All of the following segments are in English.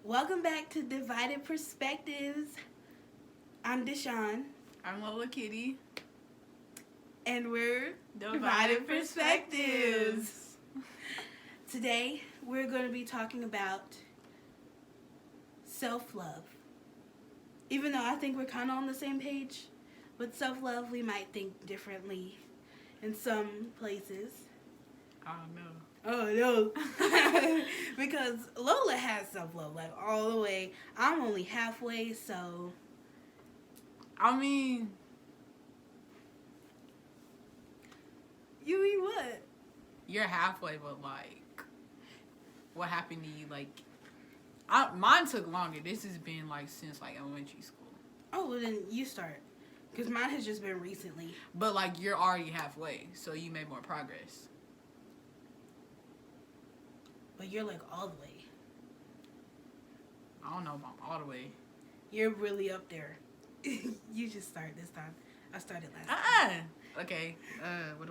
Welcome back to Divided Perspectives. I'm Deshawn. I'm Lola Kitty. And we're Divided Perspectives. Today, we're going to be talking about self-love. Even though I think we're kind of on the same page, with self-love, we might think differently in some places. Oh, no. Oh, no. Because Lola has self-love, like, all the way. I'm only halfway, so... I mean... You mean what? You're halfway, but, like... What happened to you, like... mine took longer. This has been, like, since, like, elementary school. Oh, well, then you start. Because mine has just been recently. But, like, you're already halfway, so you made more progress. But you're, like, all the way. I don't know if I'm all the way. You're really up there. You just started this time. I started last time. Okay. What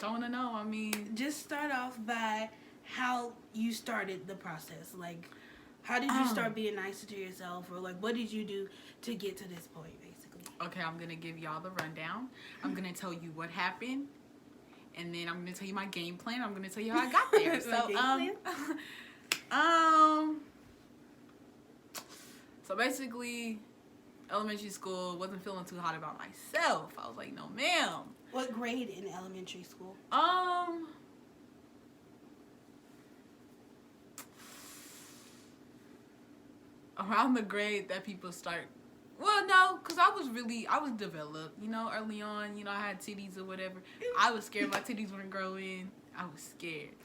y'all want to know? I mean... Just start off by how you started the process. Like, how did you start being nicer to yourself? Or, like, what did you do to get to this point, basically? Okay, I'm going to give y'all the rundown. I'm going to tell you what happened. And then I'm going to tell you my game plan. I'm going to tell you how I got there. So basically, elementary school, wasn't feeling too hot about myself. I was like, no, ma'am. What grade in elementary school? Around the grade that people start. Well, no, because I was developed, early on. I had titties or whatever. I was scared my titties wouldn't grow in. I was scared.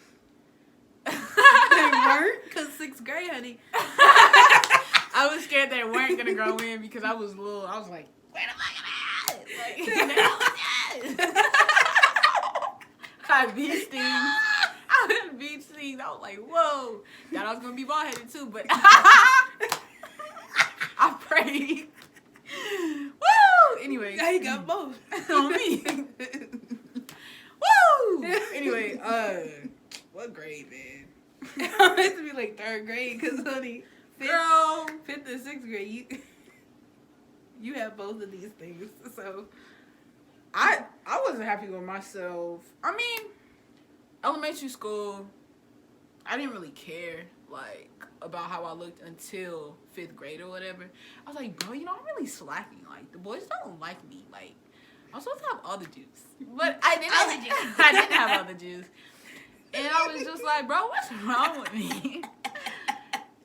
They weren't? Because 6th grade, honey. I was scared they weren't going to grow in because I was little. I was like, where the fuck am I at? Like, I had bee stings. I had bee stings. I was like, whoa. Thought I was going to be bald-headed too, but I prayed. Woo! Anyway. Now you got both. On me. Woo! Anyway, what grade, man? It has to be like 3rd grade, because, honey, 5th and 6th grade, you have both of these things, so... I wasn't happy with myself. I mean, elementary school, I didn't really care, like, about how I looked until 5th grade or whatever. I was like, bro, I'm really slacking. Like, the boys don't like me. Like, I'm supposed to have all the juice. But I didn't have all the juice. And I was just like, bro, what's wrong with me?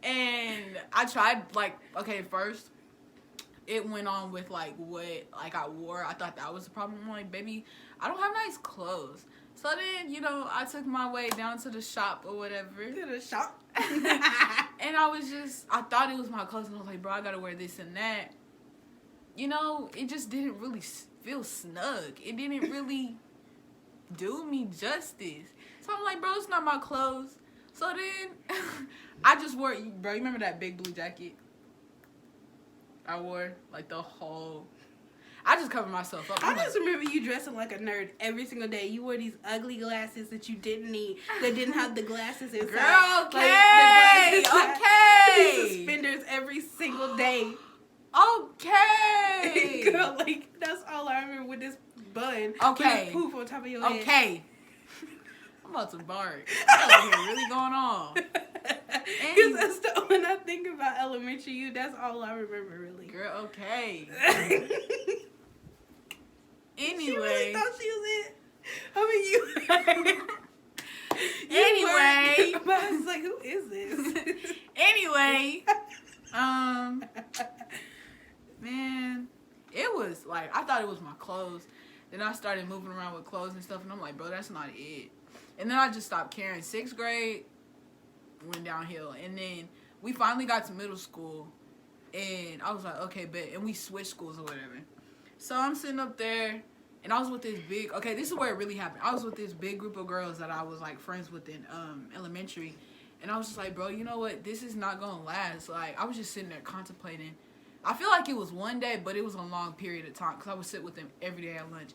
And I tried, like, okay, first, it went on with, like, what, like, I wore. I thought that was the problem. I'm like, baby, I don't have nice clothes. So then, I took my way down to the shop or whatever. To the shop? And I thought it was my clothes. And I was like, bro, I got to wear this and that. It just didn't really feel snug. It didn't really do me justice. So I'm like, bro, it's not my clothes. So then, I just wore, bro, you remember that big blue jacket I wore? Like, the whole... I just covered myself up. I just remember you dressing like a nerd every single day. You wore these ugly glasses that you didn't need, that didn't have the glasses inside. Girl, okay, These suspenders every single day. Okay. Girl, like, that's all I remember with this bun. Okay. With poof on top of your head. Okay. I'm about to bark. What's really going on? Because that's when I think about elementary you, that's all I remember, really. Girl, okay. Anyway. She really thought she was it. I mean, Anyway. But I was like, who is this? Anyway. Man, it was like, I thought it was my clothes. Then I started moving around with clothes and stuff, and I'm like, bro, that's not it. And then I just stopped caring. 6th grade went downhill. And then we finally got to middle school, and I was like, okay, bet. And we switched schools or whatever. So I'm sitting up there, and I was with this big, okay, this is where it really happened. I was with this big group of girls that I was, like, friends with in elementary. And I was just like, bro, you know what? This is not going to last. Like, I was just sitting there contemplating. I feel like it was one day, but it was a long period of time because I would sit with them every day at lunch.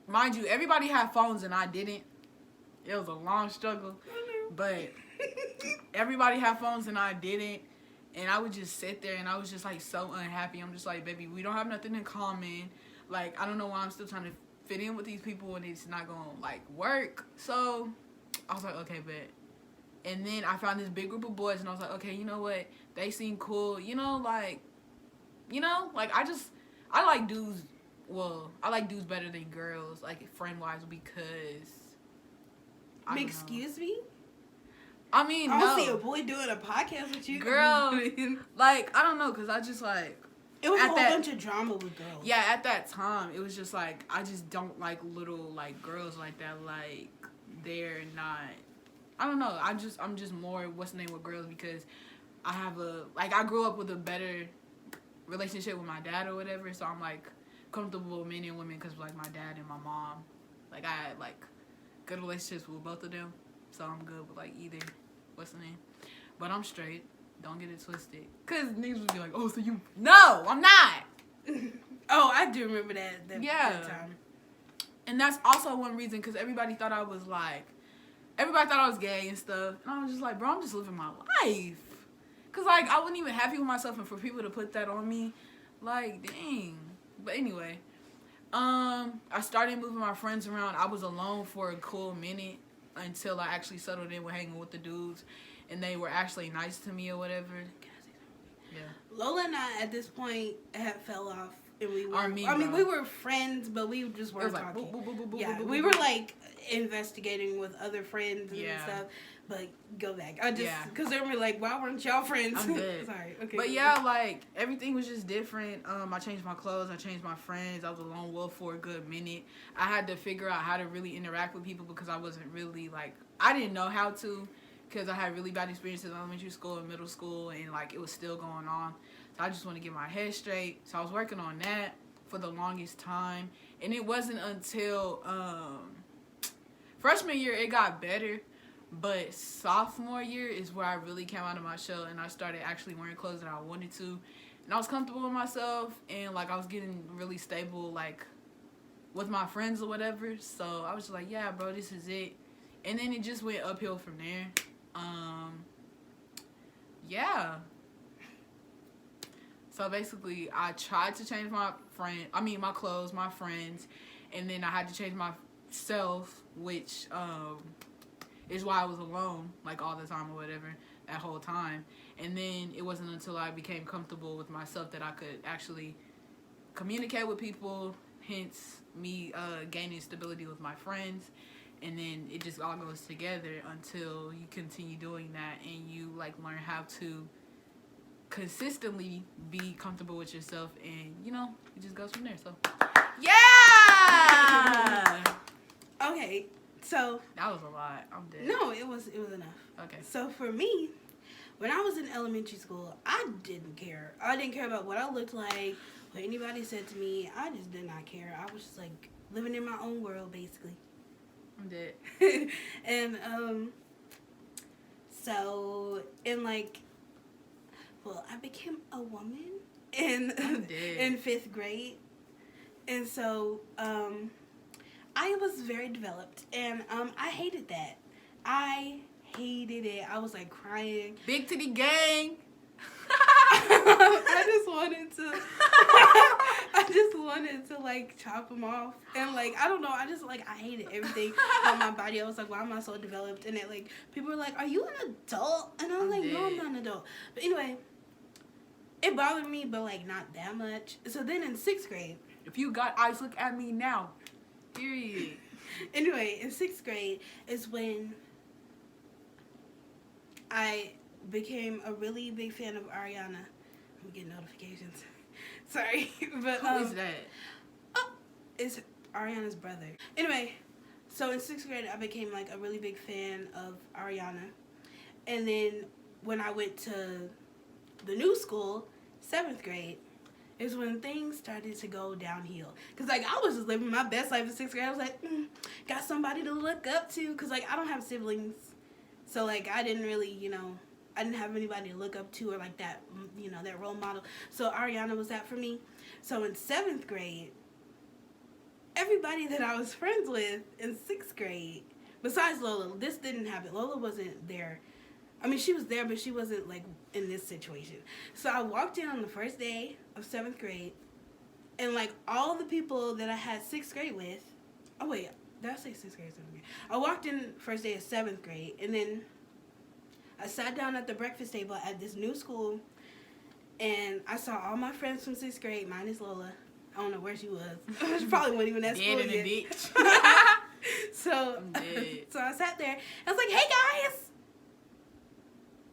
Mind you, everybody had phones and I didn't. It was a long struggle. But Everybody had phones and I didn't. And I would just sit there and I was just like so unhappy. I'm just like, baby, we don't have nothing in common. Like, I don't know why I'm still trying to fit in with these people and it's not gonna like work. So I was like, okay, bet. And then I found this big group of boys and I was like, okay, you know what? They seem cool. Like I like dudes. Well, I like dudes better than girls, like friend wise, because I don't know. Excuse me? I mean, I don't see a no, boy doing a podcast with you. girl. Like, I don't know, cause I just like. It was a At whole that- bunch of drama with girls. Yeah, at that time, it was just like I just don't like little like girls like that. Like they're not. I don't know. I'm just more what's the name with girls because I grew up with a better relationship with my dad or whatever. So I'm like comfortable with men and women because like my dad and my mom, like I had like good relationships with both of them. So I'm good with like either. What's the name? But I'm straight. Don't get it twisted. Cause niggas would be like, oh, so you? No, I'm not. Oh, I do remember that. Yeah. That time. And that's also one reason, because everybody thought I was gay and stuff. And I was just like, bro, I'm just living my life. Because, like, I wasn't even happy with myself. And for people to put that on me, like, dang. But anyway, I started moving my friends around. I was alone for a cool minute until I actually settled in with hanging with the dudes. And they were actually nice to me or whatever. Yeah. Lola and I, at this point, had fell off. And we were, I mean, we were friends, but we just It weren't was like, talking. boop, boop, boop, boop, boop, Yeah, boop, we boop, were boop. like investigating with other friends and Yeah. stuff. But go back. I just, Yeah. because they were like, why weren't y'all friends? I'm good. Sorry. Okay. But yeah, like everything was just different. I changed my clothes. I changed my friends. I was a lone wolf for a good minute. I had to figure out how to really interact with people because I wasn't really like I didn't know how to because I had really bad experiences in elementary school and middle school and like it was still going on. So I just want to get my head straight. So I was working on that for the longest time, and it wasn't until freshman year it got better. But sophomore year is where I really came out of my shell and I started actually wearing clothes that I wanted to. And I was comfortable with myself and like I was getting really stable like with my friends or whatever. So I was just like, yeah, bro, this is it. And then it just went uphill from there. Yeah. So basically I tried to change my clothes, my friends, and then I had to change myself, which is why I was alone, like, all the time or whatever, that whole time. And then it wasn't until I became comfortable with myself that I could actually communicate with people, hence me gaining stability with my friends. And then it just all goes together until you continue doing that and you, like, learn how to consistently be comfortable with yourself. And, you know, it just goes from there. So, yeah! Okay. So That was a lot. I'm dead. no, it was enough. Okay. So for me, when I was in elementary school, I didn't care. I didn't care about what I looked like, what anybody said to me. I just did not care. I was just like living in my own world, basically. I'm dead. And so in like, well, I became a woman in I'm dead. in 5th grade, and so I was very developed, and I hated that. I hated it. I was like crying. Big titty gang. I just wanted to like chop them off, and like I don't know. I hated everything on my body. I was like, why am I so developed? And it like people were like, are you an adult? And I was like, no, I'm not an adult. But anyway, it bothered me, but like not that much. So then in 6th grade. If you got eyes, look at me now. Period. Anyway, in 6th grade is when I became a really big fan of Ariana. I'm getting notifications. Sorry, but Who is that? it's Ariana's brother. Anyway, so in 6th grade, I became like a really big fan of Ariana, and then when I went to the new school, 7th grade, is when things started to go downhill. Cause like I was just living my best life in 6th grade. I was like, got somebody to look up to. Cause like I don't have siblings, so like I didn't really, I didn't have anybody to look up to or like that, that role model. So Ariana was that for me. So in 7th grade, everybody that I was friends with in 6th grade, besides Lola, this didn't happen. Lola wasn't there I mean, she was there, but she wasn't like in this situation. So I walked in on the first day of 7th grade, and like all the people that I had 6th grade with. Oh wait, did I say 6th grade or 7th grade? I walked in first day of 7th grade, and then I sat down at the breakfast table at this new school, and I saw all my friends from 6th grade, minus Lola. I don't know where she was. She probably wasn't even at school Dead in yet. the ditch. So, I'm dead. so I sat there. I was like, "Hey guys,"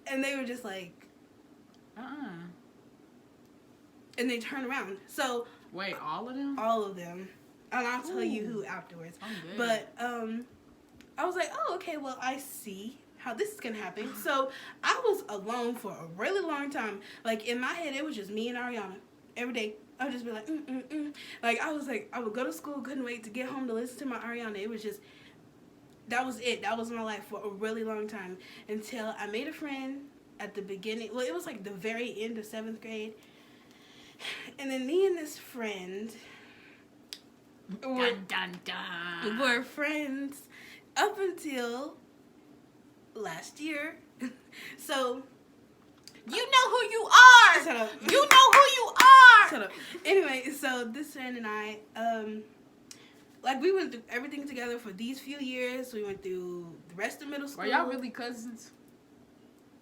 and they were just like, and they turned around. So wait, all of them? all of them, and I'll tell you who afterwards. I'm dead. But I was like, "Oh, okay. Well, I see how this is gonna happen." So I was alone for a really long time. Like in my head, it was just me and Ariana every day. I would just be like, Like I was like, I would go to school, couldn't wait to get home to listen to my Ariana. It was just, that was it. That was my life for a really long time until I made a friend at the beginning. Well, it was like the very end of 7th grade. And then me and this friend Dun, dun, dun. were friends up until last year. So, You know who you are. shut up. You know who you are. Shut up. Anyway, so this friend and I, like we went through everything together for these few years. We went through the rest of middle school. Were y'all really cousins?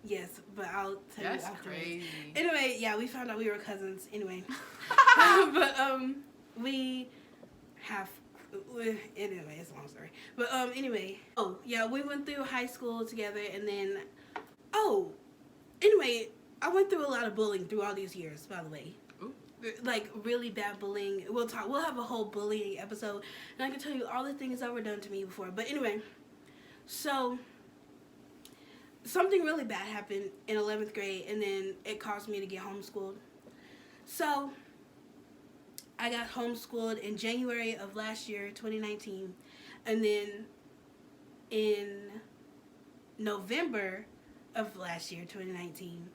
Yes, but I'll tell That's you afterwards. crazy. Anyway, yeah, we found out we were cousins. Anyway, but we have. Anyway, it's a long story. But anyway, oh yeah, we went through high school together, and then anyway, I went through a lot of bullying through all these years. By the way, Ooh. like really bad bullying. We'll talk. We'll have a whole bullying episode, and I can tell you all the things that were done to me before. But anyway, so something really bad happened in 11th grade, and then it caused me to get homeschooled. So I got homeschooled in January of last year, 2019, and then in November of last year, 2019,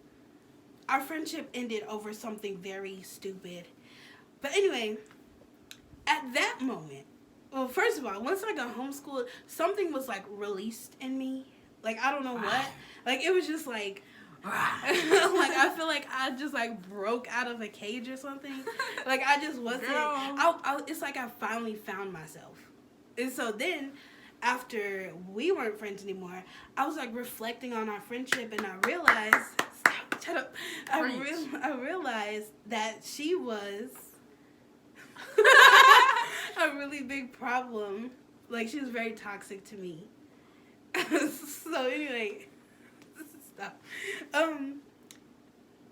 our friendship ended over something very stupid. But anyway, at that moment, well, first of all, once I got homeschooled, something was like released in me. Like, I don't know what. Like, it was just like, like, I feel like I just like broke out of a cage or something. Like, I just wasn't. It's like I finally found myself. And so then, after we weren't friends anymore, I was like reflecting on our friendship, and I realized, stop, shut up. I realized that she was a really big problem. Like, she was very toxic to me. So anyway, stop.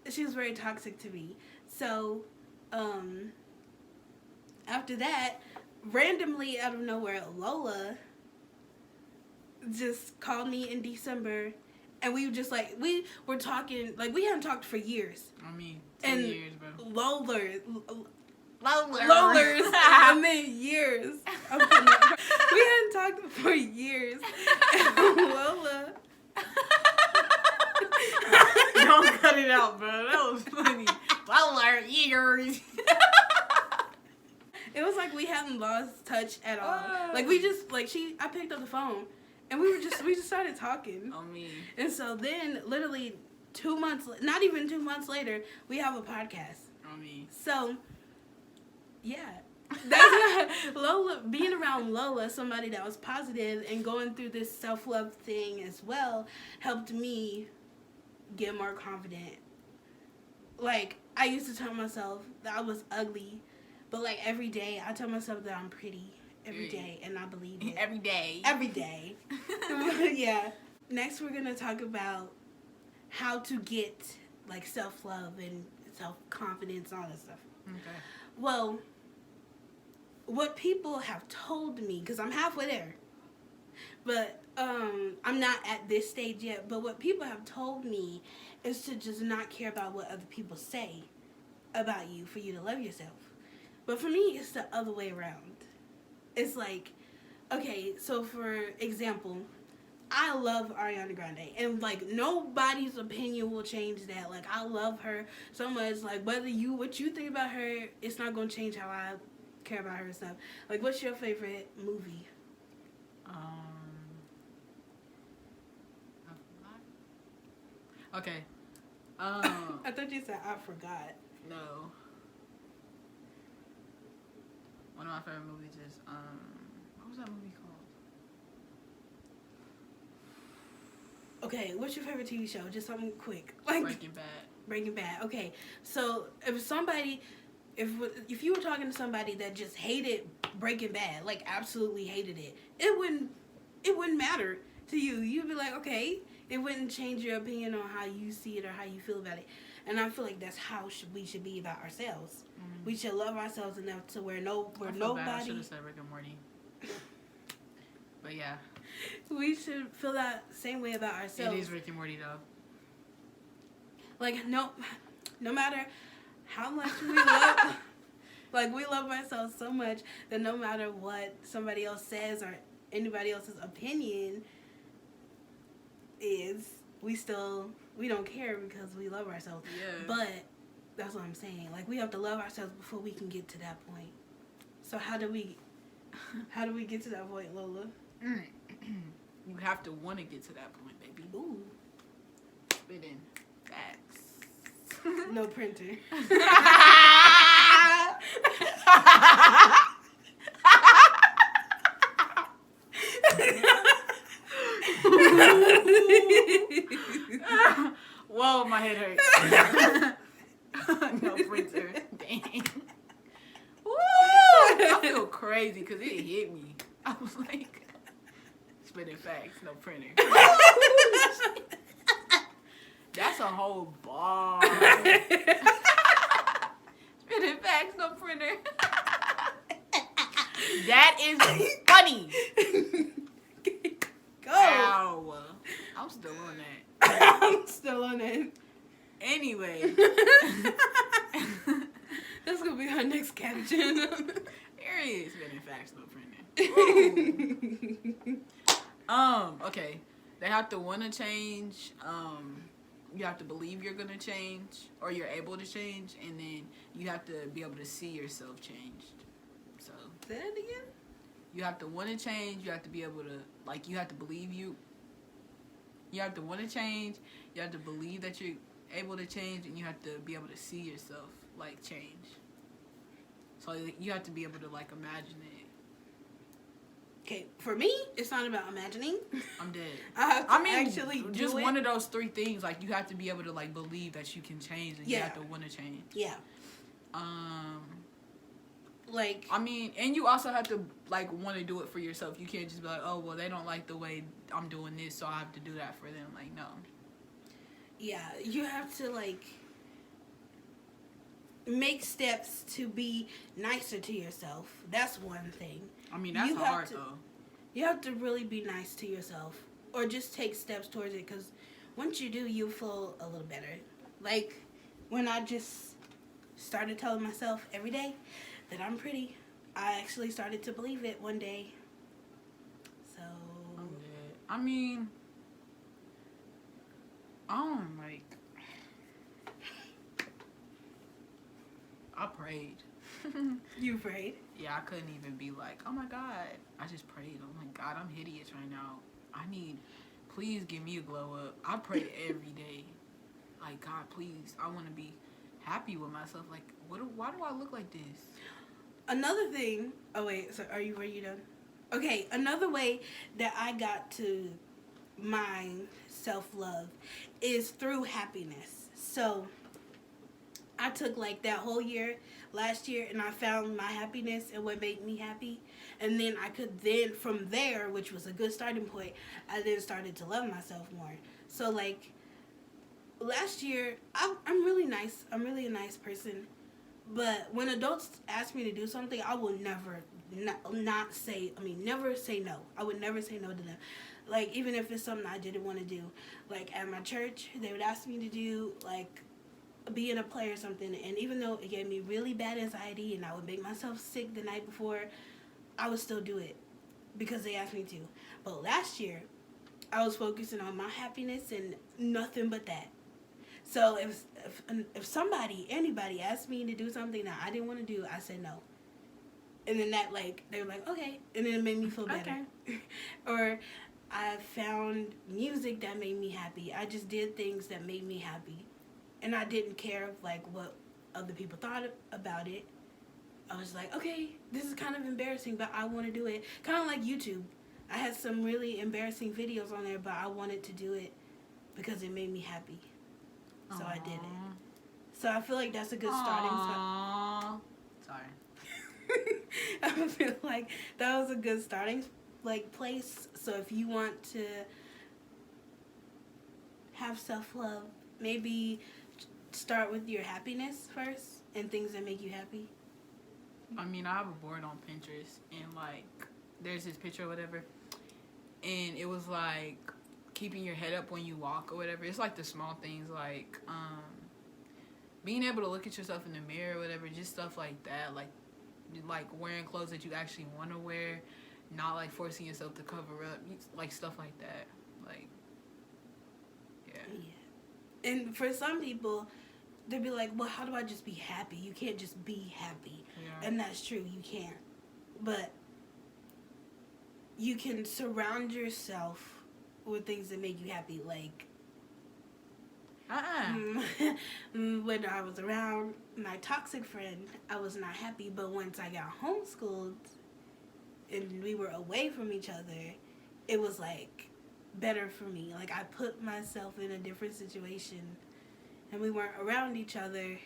She was very toxic to me. So, after that, randomly out of nowhere, Lola just called me in December, and we were talking, like we hadn't talked for years. I mean, 10 years, bro. Lolers, Lolers. I mean years. We hadn't talked for years. And Lola. Don't cut it out, bro. That was funny. Loler years. It was like we hadn't lost touch at all. Like I picked up the phone, and we just started talking. On me. And so then, literally 2 months, not even 2 months later, we have a podcast. On me. So, yeah. That's Lola, being around Lola, somebody that was positive and going through this self-love thing as well, helped me get more confident. Like, I used to tell myself that I was ugly, but like every day I tell myself that I'm pretty every day, and I believe it. Every day. Every day. Yeah. Next, we're going to talk about how to get like self-love and self-confidence, all that stuff. Okay. Well, what people have told me, because I'm halfway there, but I'm not at this stage yet, but what people have told me is to just not care about what other people say about you for you to love yourself. But for me, it's the other way around. It's like, okay, so for example, I love Ariana Grande, and like nobody's opinion will change that. Like, I love her so much. Like, what you think about her, it's not gonna change how I care about her and stuff. Like, what's your favorite movie? Okay. I thought you said I forgot. No. One of my favorite movies is what was that movie called? Okay, what's your favorite TV show? Just something quick. Like Breaking Bad. Breaking Bad. Okay, so if you were talking to somebody that just hated Breaking Bad, like absolutely hated it, it wouldn't matter to you. You'd be like, okay, it wouldn't change your opinion on how you see it or how you feel about it. And I feel like that's how we should be about ourselves. Mm-hmm. We should love ourselves enough to where nobody. I should have said Rick and Morty. But yeah, we should feel that same way about ourselves. It is Rick and Morty though. Like no matter how much we love, like we love ourselves so much that no matter what somebody else says or anybody else's opinion is, we don't care because we love ourselves. Yeah. But that's what I'm saying. Like we have to love ourselves before we can get to that point. So how do we get to that point, Lola? You have to want to get to that point, baby. Ooh. Spit in facts. No printer. Whoa, my head hurts. No printer. Dang. Woo! I feel crazy because it hit me. I was like, spitting facts, no printer. That's a whole bar. Spitting facts, no printer. That is funny. Go. Ow. I'm still on that. I'm still on it. Anyway. That's gonna be our next caption. There is spitting facts, no printer. Okay. They have to want to change. You have to believe you're gonna change, or you're able to change, and then you have to be able to see yourself changed. So. Say that again. You have to want to change. You have to be able to, like, you have to believe you. You have to want to change. You have to believe that you're able to change, and you have to be able to see yourself, like, change. So you have to be able to, like, imagine it. Okay, for me, it's not about imagining. I'm dead. I have to actually just do it. one of those three things. Like, you have to be able to, like, believe that you can change, and you have to want to change. Yeah. Like, I mean, and you also have to, like, want to do it for yourself. You can't just be like, oh, well, they don't like the way I'm doing this, so I have to do that for them. Like, no. Yeah, you have to, like, make steps to be nicer to yourself. That's one thing. I mean, that's hard, though. You have to really be nice to yourself. Or just take steps towards it, because once you do, you'll feel a little better. Like, when I just started telling myself every day that I'm pretty, I actually started to believe it one day. So. I'm dead. I mean, like, I prayed. You prayed? Yeah, I couldn't even be like, oh my God. I just prayed. I'm like, God, I'm hideous right now. Please give me a glow up. I pray every day. Like, God, please, I want to be happy with myself. Like, why do I look like this? Another thing, oh wait, so are you done? Okay, another way that I got to my self-love is through happiness. So I took like that whole year, last year, and I found my happiness and what made me happy. And then I could then, from there, which was a good starting point, I then started to love myself more. So like, last year, I'm really nice. I'm really a nice person. But when adults ask me to do something, I will never never say no. I would never say no to them. Like, even if it's something I didn't want to do. Like, at my church, they would ask me to do, like, be in a play or something. And even though it gave me really bad anxiety and I would make myself sick the night before, I would still do it because they asked me to. But last year, I was focusing on my happiness and nothing but that. So if anybody asked me to do something that I didn't want to do, I said no. And then that, like, they were like, okay. And then it made me feel better. Okay. Or I found music that made me happy. I just did things that made me happy. And I didn't care like what other people thought about it. I was like, okay, this is kind of embarrassing, but I want to do it. Kind of like YouTube. I had some really embarrassing videos on there, but I wanted to do it because it made me happy. So I did it. So I feel like that's a good starting spot. Sorry. I feel like that was a good starting place. So if you want to have self-love, maybe start with your happiness first and things that make you happy. I mean, I have a board on Pinterest, and like there's this picture or whatever, and it was like keeping your head up when you walk or whatever. It's like the small things, like being able to look at yourself in the mirror or whatever, just stuff like that, like wearing clothes that you actually want to wear, not like forcing yourself to cover up, like stuff like that. Like, yeah. And for some people, they'll be like, well, how do I just be happy? You can't just be happy. Yeah. And that's true, you can't. But you can surround yourself with things that make you happy. Like, when I was around my toxic friend, I was not happy. But once I got homeschooled and we were away from each other, it was like better for me. Like, I put myself in a different situation and we weren't around each other.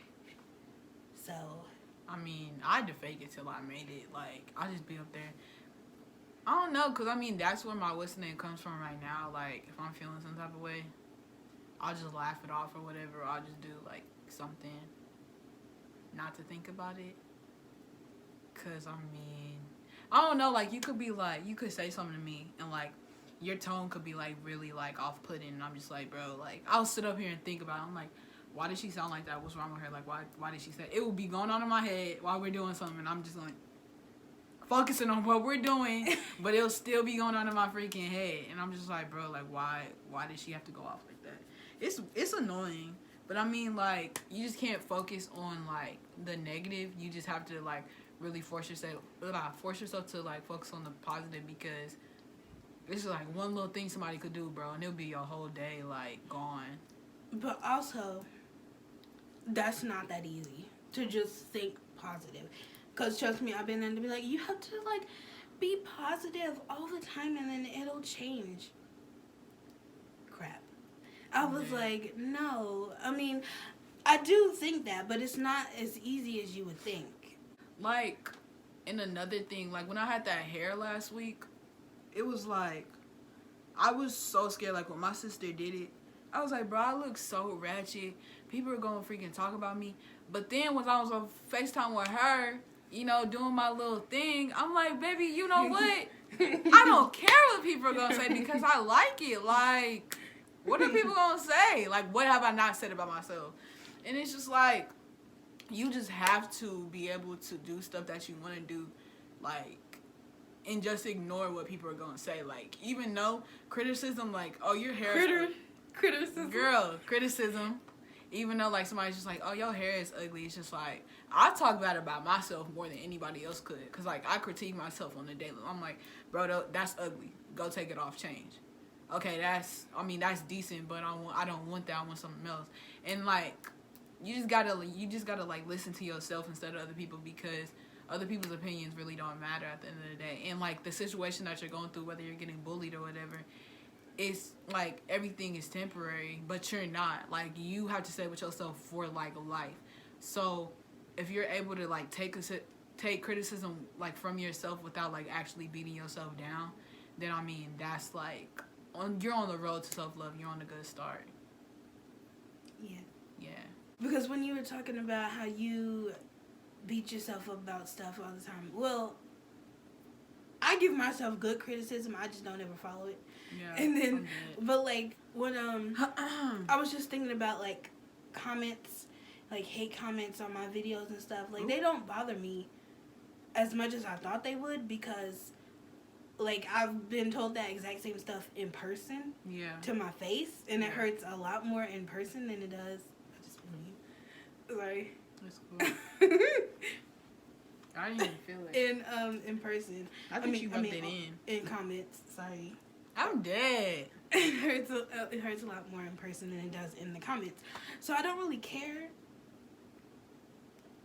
So, I mean, I had to fake it till I made it. Like, I just be up there. I don't know, because, I mean, that's where my what's name comes from right now. Like, if I'm feeling some type of way, I'll just laugh it off or whatever. I'll just do, like, something not to think about it. Because, I mean, I don't know. Like, you could be, like, you could say something to me and, like, your tone could be, like, really, like, off-putting. And I'm just like, bro, like, I'll sit up here and think about it. I'm like, why did she sound like that? What's wrong with her? Like, why did she say it? Will be going on in my head while we're doing something. And I'm just, like, focusing on what we're doing. But it'll still be going on in my freaking head. And I'm just like, bro, like, why did she have to go off like that? It's annoying. But, I mean, like, you just can't focus on, like, the negative. You just have to, like, really force yourself to, like, focus on the positive, because it's like one little thing somebody could do, bro, and it'll be your whole day, like, gone. But also, that's not that easy to just think positive. Because trust me, I've been there to be like, you have to, like, be positive all the time and then it'll change. Crap. I was like, no. I mean, I do think that, but it's not as easy as you would think. Like, and another thing, like, when I had that hair last week, it was like, I was so scared. Like, when my sister did it, I was like, bro, I look so ratchet. People are going to freaking talk about me. But then when I was on FaceTime with her, you know, doing my little thing, I'm like, baby, you know what? I don't care what people are going to say because I like it. Like, what are people going to say? Like, what have I not said about myself? And it's just like, you just have to be able to do stuff that you want to do, like, and just ignore what people are going to say. Like, even though criticism, like, oh, your hair Criticism. Girl, criticism. Even though, like, somebody's just like, oh, your hair is ugly. It's just like, I talk bad about myself more than anybody else could. Because, like, I critique myself on the daily. I'm like, bro, that's ugly. Go take it off, change. Okay, that's decent, but I don't want that. I want something else. And, like, you just gotta like listen to yourself instead of other people, because other people's opinions really don't matter at the end of the day. And, like, the situation that you're going through, whether you're getting bullied or whatever, it's like everything is temporary, but you're not. Like, you have to stay with yourself for, like, life. So if you're able to, like, take criticism, like, from yourself without, like, actually beating yourself down, then, I mean, that's like you're on the road to self-love. You're on a good start. Yeah. Yeah. Because when you were talking about how you beat yourself up about stuff all the time, well, I give myself good criticism. I just don't ever follow it. Yeah. And then, but, like, when I was just thinking about, like, comments, like, hate comments on my videos and stuff. Like, they don't bother me as much as I thought they would, because, like, I've been told that exact same stuff in person. Yeah. To my face, and it hurts a lot more in person than it does. I just feel you. Sorry. That's cool. I didn't even feel it. In person. I think you rubbed it in. In comments. Sorry. I'm dead. It hurts a lot more in person than it does in the comments. So I don't really care,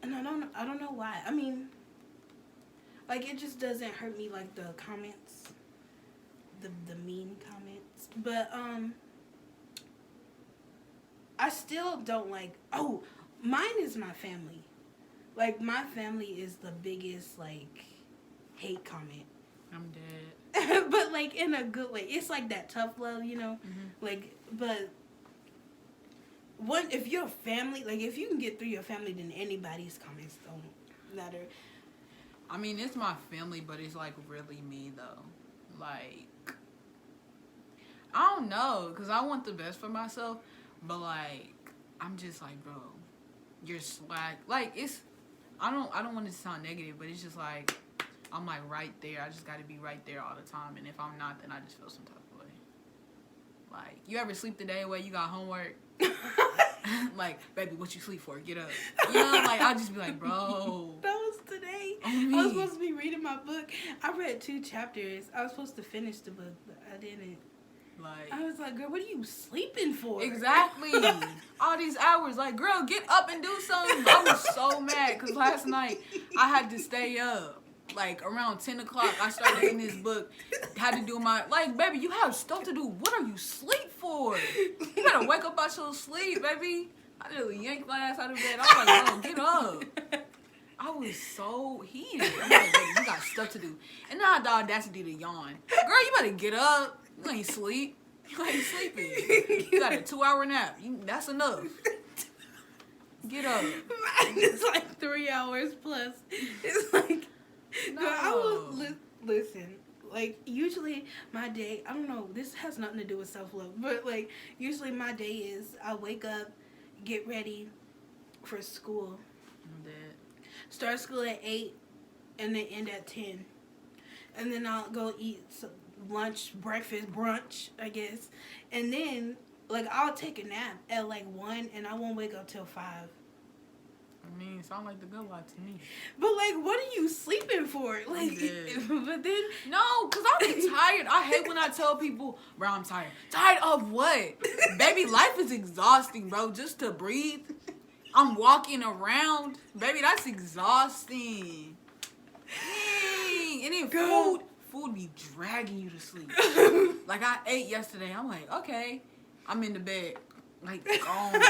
and I don't know why. I mean, like, it just doesn't hurt me like the comments, the mean comments. But I still don't like. Oh, mine is my family. Like, my family is the biggest like hate comment. I'm dead. But like in a good way. It's like that tough love, you know? Mm-hmm. Like, but if your family, like, if you can get through your family, then anybody's comments don't matter. I mean, it's my family, but it's like really me though. Like, I don't know, cause I want the best for myself, but like, I'm just like, bro, you're slack. Like, it's, I don't want it to sound negative, but it's just like, I'm like right there. I just got to be right there all the time, and if I'm not, then I just feel some type of way. Like, you ever sleep the day away? You got homework. Like, baby, what you sleep for? Get up. You know, like, I'll just be like, bro. That was today. On me. I was supposed to be reading my book. I read 2 chapters. I was supposed to finish the book, but I didn't. Like, I was like, girl, what are you sleeping for? exactly. All these hours. Like, girl, get up and do something. I was so mad because last night I had to stay up. Like, around 10 o'clock, I started reading this book. Had to do my, like, baby, you have stuff to do. What are you asleep for? You gotta wake up out your sleep, baby. I just yanked my ass out of bed. I was like, bro, get up. I was so heated. I'm like, baby, you got stuff to do. And then I had the audacity to yawn. Girl, you better get up. You ain't sleep. You ain't sleeping. You got a 2-hour nap. That's enough. Get up. It's like 3 hours plus. It's like, No. girl, I will listen. Like, usually my day, I don't know, this has nothing to do with self-love, but like, usually my day is I wake up, get ready for school. I'm dead. Start school at 8 and then end at 10. And then I'll go eat some lunch, breakfast, brunch, I guess. And then, like, I'll take a nap at like 1 and I won't wake up till 5. I mean, sound like the good life to me. But like, what are you sleeping for? Like, but then No, because I be tired. I hate when I tell people, bro, I'm tired. Tired of what? Baby, life is exhausting, bro. Just to breathe. I'm walking around. Baby, that's exhausting. Dang. And then food be dragging you to sleep. Like, I ate yesterday. I'm like, okay. I'm in the bed. Like, gone.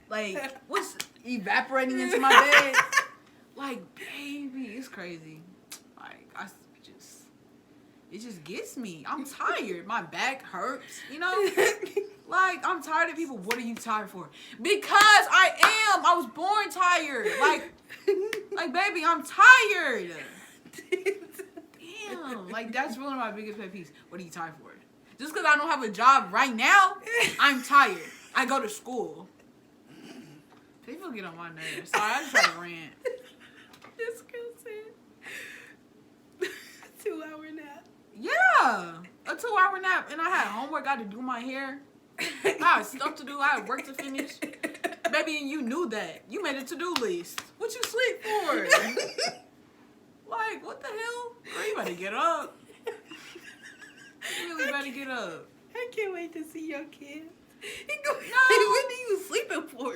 Like, what's evaporating into my bed? Like, baby, it's crazy. Like, it just gets me. I'm tired. My back hurts, you know? Like, I'm tired of people. What are you tired for? Because I am. I was born tired. Like, baby, I'm tired. Damn. Like, that's really my biggest pet peeve. What are you tired for? Just because I don't have a job right now, I'm tired. I go to school. People get on my nerves. Sorry, I just try to rant. This girl said 2-hour nap. Yeah. A 2-hour nap. And I had homework. I had to do my hair. I had stuff to do. I had work to finish. Baby, and you knew that. You made a to-do list. What you sleep for? Like, what the hell? Girl, you better get up. You really better get up. I can't wait to see your kids. He go, No. what are you sleeping for?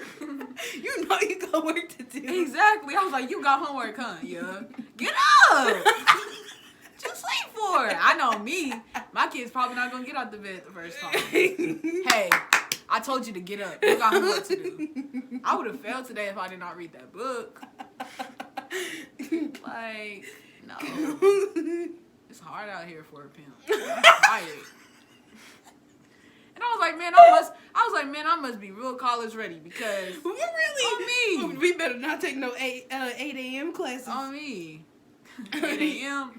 You know you got work to do. Exactly. I was like, you got homework, huh? Yeah. Get up. What you sleep for? I know me. My kid's probably not going to get out the bed the first time. Hey, I told you to get up. You got homework to do. I would have failed today if I did not read that book. Like, no. It's hard out here for a pimp. I'm tired. And I was like, man, I must be real college ready because Really? on me. We better not take no 8 a.m. classes. On me. 8 a.m.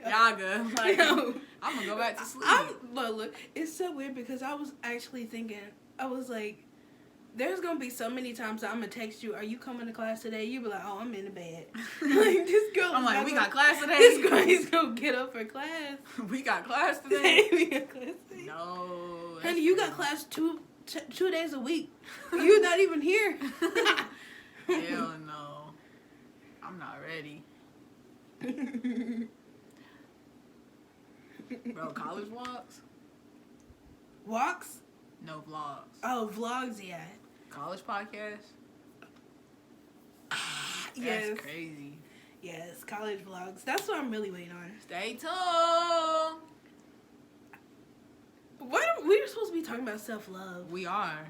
Y'all good. Like, No. I'm gonna go back to sleep. Look, it's so weird because I was actually thinking, I was like, there's gonna be so many times I'm gonna text you, are you coming to class today? You be like, oh, I'm in the bed. Like, this girl. I'm like, we got class today. This girl is gonna get up for class. We got class today. We got class today. No. Honey, you got class 2 days a week. You're not even here. Hell no. I'm not ready. Bro, college vlogs? Walks? No vlogs. Oh, vlogs, yeah. College podcast? Yes. That's crazy. Yes, college vlogs. That's what I'm really waiting on. Stay tuned. We're supposed to be talking about self-love. We are.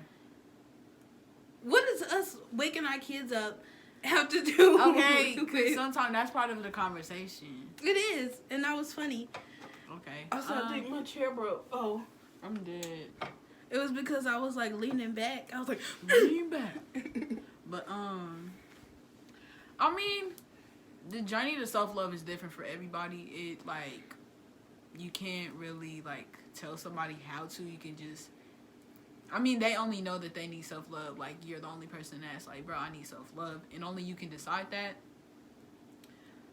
What does us waking our kids up have to do Okay, with because sometimes that's part of the conversation. It is, and that was funny. Okay. Also, I think my chair broke. Oh. I'm dead. It was because I was, like, leaning back. I was like, Lean back. But, I mean, the journey to self-love is different for everybody. It, like, you can't really, like, tell somebody how to. You can just, I mean, they only know that they need self-love. Like, you're the only person that's like, bro, I need self-love. And only you can decide that.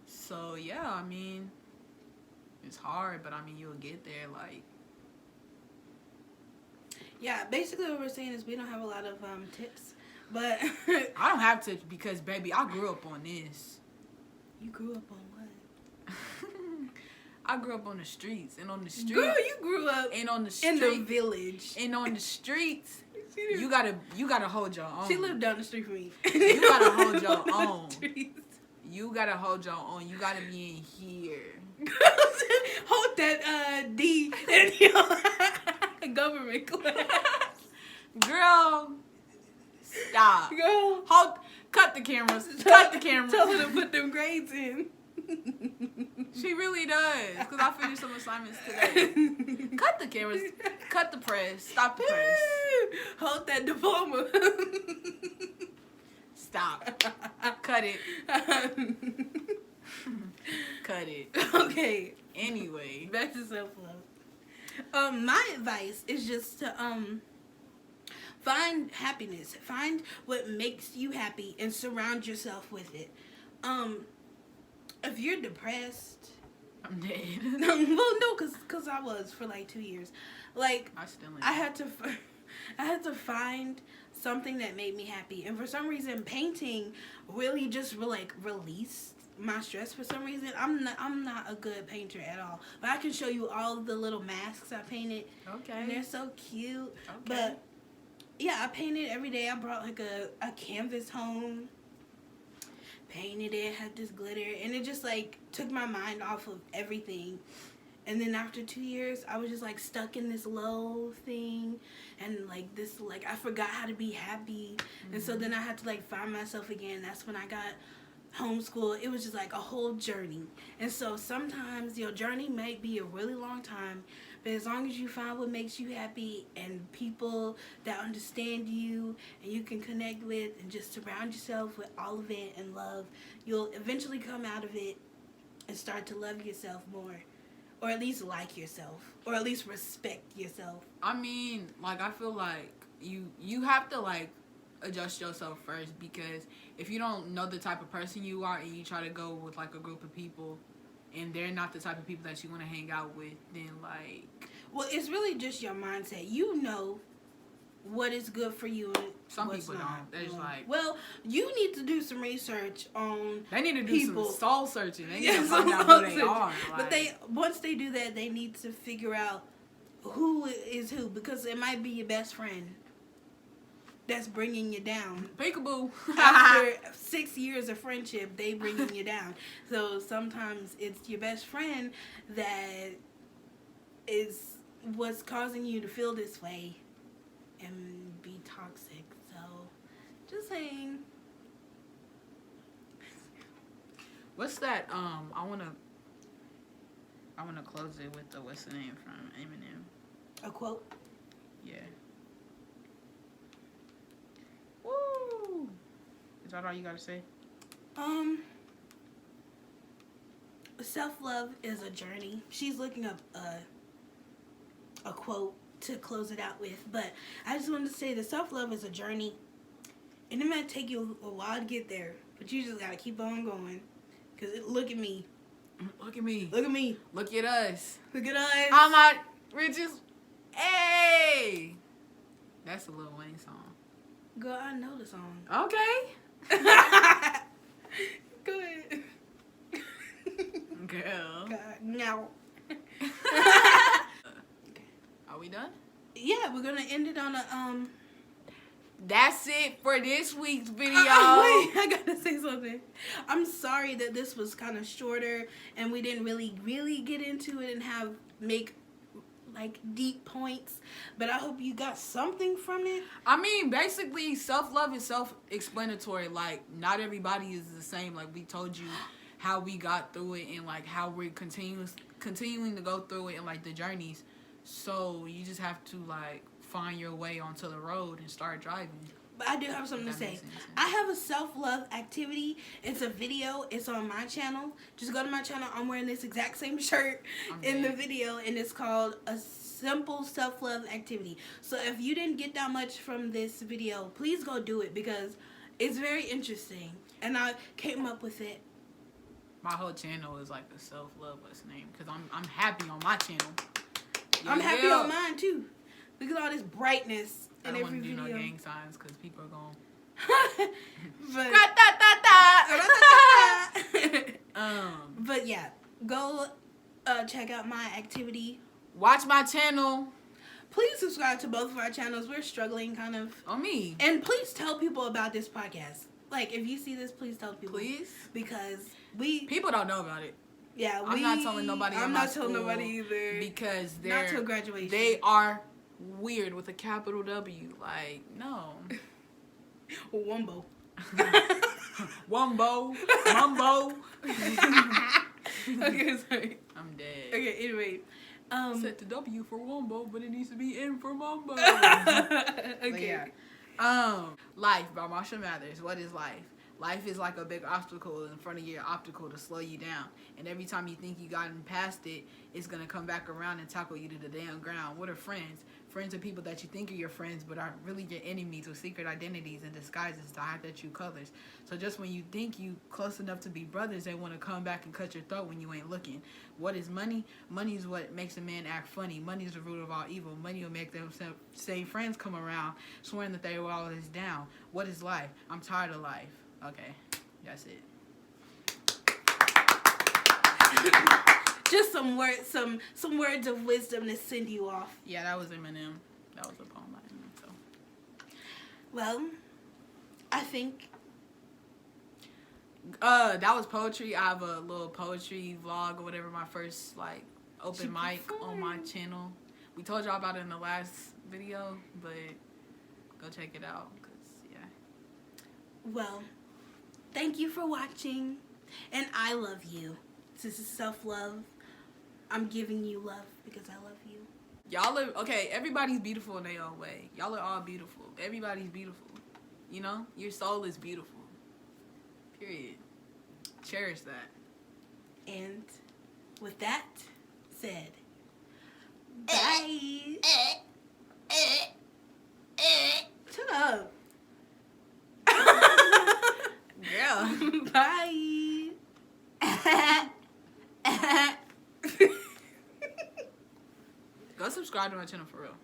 So, yeah, I mean, it's hard, but, I mean, you'll get there, like. yeah, basically what we're saying is we don't have a lot of tips. But I don't have to because, baby, I grew up on this. You grew up on what? I grew up on the streets, and on the streets. Girl, you grew up and on the in streets, the village. and on the streets, you gotta hold your own. She lived down the street from me. You gotta hold your On the own. streets. You gotta hold your own. You gotta be in here. Hold that D in your government class. Girl, stop. Girl, Cut the cameras. Cut the cameras. tell her to put them grades in. She really does. Because I finished some assignments today. Cut the cameras. Cut the press. Stop the press. Hold that diploma. Stop. Cut it. Cut it. Okay. Anyway. Back to self-love. My advice is just to find happiness. Find what makes you happy and surround yourself with it. If you're depressed, I'm dead. well, no, cause I was for like 2 years. Like I had to find something that made me happy, and for some reason, painting really just released my stress. For some reason, I'm not a good painter at all, but I can show you all the little masks I painted. Okay. And they're so cute. Okay. But yeah, I painted every day. I brought like a canvas home, painted it, had this glitter, and it just like took my mind off of everything. And then after 2 years, I was just like stuck in this low thing, and like this, like I forgot how to be happy. Mm-hmm. And so then I had to like find myself again. That's when I got homeschooled. It was just like a whole journey. And so sometimes your journey might be a really long time, but as long as you find what makes you happy and people that understand you and you can connect with and just surround yourself with all of it and love, you'll eventually come out of it and start to love yourself more. Or at least like yourself. Or at least respect yourself. I mean, like, I feel like you have to, like, adjust yourself first, because if you don't know the type of person you are and you try to go with, like, a group of people and they're not the type of people that you want to hang out with, then, like... Well, it's really just your mindset. You know what is good for you and some what's people not. don't. There's like... Well, you need to do some research on They need to do people. some soul searching. They need Yeah, to find some out soul who they searching. are. But Like, once they do that, they need to figure out who is who, because it might be your best friend that's bringing you down. peekaboo. After 6 years of friendship, they bringing you down. So sometimes it's your best friend that is what's causing you to feel this way and be toxic. So just saying. What's that? I wanna close it with the what's the name from Eminem? A quote. Yeah. Woo! Is that all you gotta say? Self-love is a journey. She's looking up a quote to close it out with, but I just wanted to say that self-love is a journey, and it might take you a while to get there, but you just gotta keep on going. Cause look at me. Look at me. Look at me. Look at us. Look at us. I'm out richest. Hey! That's a Lil Wayne song. Girl, I know the song. Okay. Go ahead. Girl. God, no. Are we done? Yeah, we're gonna end it on a That's it for this week's video. Wait, I gotta say something. I'm sorry that this was kind of shorter and we didn't really get into it and make like deep points. But I hope you got something from it. I mean, basically, self-love is self-explanatory. Like, not everybody is the same. Like, we told you how we got through it and, like, how we're continuing to go through it and, like, the journeys. So, you just have to, like, find your way onto the road and start driving. But I do have something to say. I have a self-love activity. It's a video. It's on my channel. Just go to my channel. I'm wearing this exact same shirt in the video, and it's called a simple self-love activity. So if you didn't get that much from this video, please go do it because it's very interesting. And I came up with it. My whole channel is like a self-love name because I'm happy on my channel. I'm happy on mine too. Look at all this brightness in every video. I don't want to do no gang signs because people are going. But yeah, go check out my activity. Watch my channel. Please subscribe to both of our channels. We're struggling kind of. On me. And please tell people about this podcast. Like, if you see this, please tell people. Please. Because people don't know about it. Yeah, I'm not telling nobody. I'm not telling nobody either. Because not till graduation. They are weird with a capital W. Like, no. Wumbo. Wumbo. Mumbo. Okay, sorry. I'm dead. Okay, anyway. Set the W for Wumbo, but it needs to be N for Mumbo. Okay. Yeah. Life by Marshall Mathers. What is life? Life is like a big obstacle in front of your optical to slow you down. And every time you think you've gotten past it, it's going to come back around and tackle you to the damn ground. What are friends? Friends are people that you think are your friends, but are really your enemies with secret identities and disguises to hide their true colors. So just when you think you close enough to be brothers, they want to come back and cut your throat when you ain't looking. What is money? Money is what makes a man act funny. Money is the root of all evil. Money will make them same friends come around, swearing that they were always down. What is life? I'm tired of life. Okay, that's it. Just some words of wisdom to send you off. Yeah, that was Eminem. That was a poem by Eminem. So. Well, I think that was poetry. I have a little poetry vlog or whatever. My first like open mic on my channel. We told y'all about it in the last video, but go check it out. Well, thank you for watching, and I love you. This is self-love. I'm giving you love because I love you. Y'all are, okay, everybody's beautiful in their own way. Y'all are all beautiful. Everybody's beautiful. You know? Your soul is beautiful. Period. Cherish that. And with that said, bye. Shut up. Girl. Bye. Go subscribe to my channel for real.